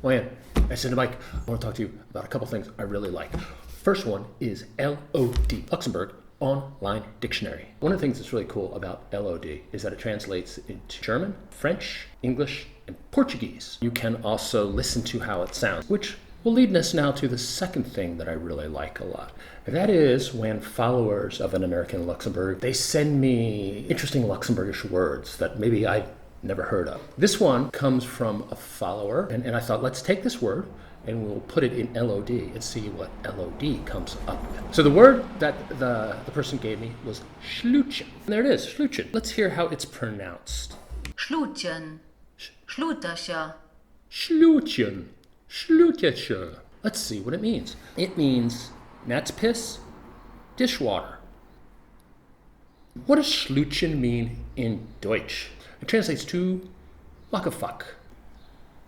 Oh yeah, I said to Mike, I want to talk to you about a couple things I really like. First one is LOD, Luxembourg Online Dictionary. One of the things that's really cool about LOD is that it translates into German, French, English, and Portuguese. You can also listen to how it sounds, which will lead us now to the second thing that I really like a lot. That is when followers of an American in Luxembourg, they send me interesting Luxembourgish words that maybe I've never heard of. This one comes from a follower, and I thought, let's take this word and we'll put it in LOD and see what LOD comes up with. So the word that the person gave me was Schluutjen. And there it is, Schluutjen. Let's hear how it's pronounced. Schluutjen. Schluutjen. Schluutjen. Schluutjen. Let's see what it means. It means gnat's piss, dishwater. What does Schluutjen mean in Deutsch? It translates to what the fuck.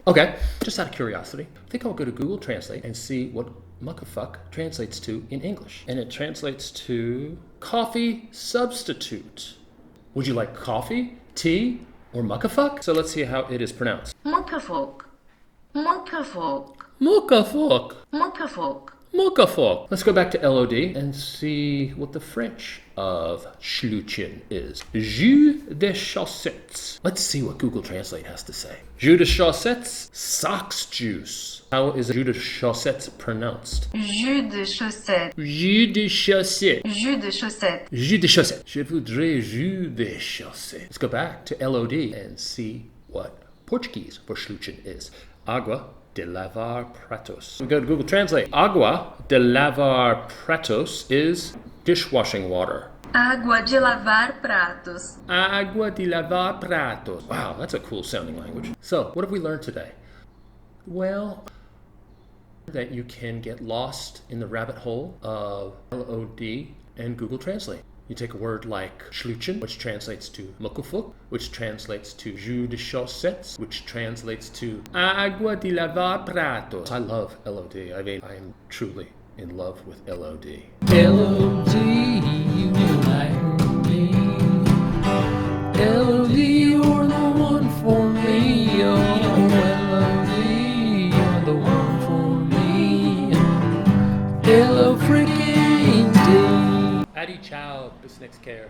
Okay, just out of curiosity, I think I'll go to Google Translate and see what muckafuck translates to in English. And it translates to coffee substitute. Would you like coffee, tea, or muckafuck? So let's see how it is pronounced. Muckafuck. Muckafuck. Muckafuck. Muckafuck. Muckafuck. Let's go back to LOD and see what the French of Schluutjen is. Jus de chaussettes. Let's see what Google Translate has to say. Jus de chaussettes, socks juice. How is jus de chaussettes pronounced? Jus de chaussettes. Jus de chaussettes. Jus de chaussettes. Jus de chaussettes. Je voudrais jus de chaussettes. Let's go back to LOD and see what Portuguese for Schluutjen is. Água de lavar pratos. We go to Google Translate. Água de lavar pratos is dishwashing water. Água de lavar pratos. Água de lavar pratos. Wow, that's a cool sounding language. So, what have we learned today? Well, that you can get lost in the rabbit hole of LOD and Google Translate. You take a word like Schluutjen, which translates to muckafuck, which translates to jus de chaussettes, which translates to agua de lavar pratos. I love LOD. I mean, I am truly in love with LOD. LOD, you like me. LOD, you're the one for me. Oh, LOD, you're the one for me. Hello, freaking D. Adi ciao, bis next care.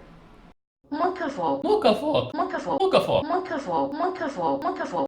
Muckafuck. Muckafuck. Muckafuck. Muckafuck. Muckafuck. Muckafuck. Muckafuck. Muckafuck.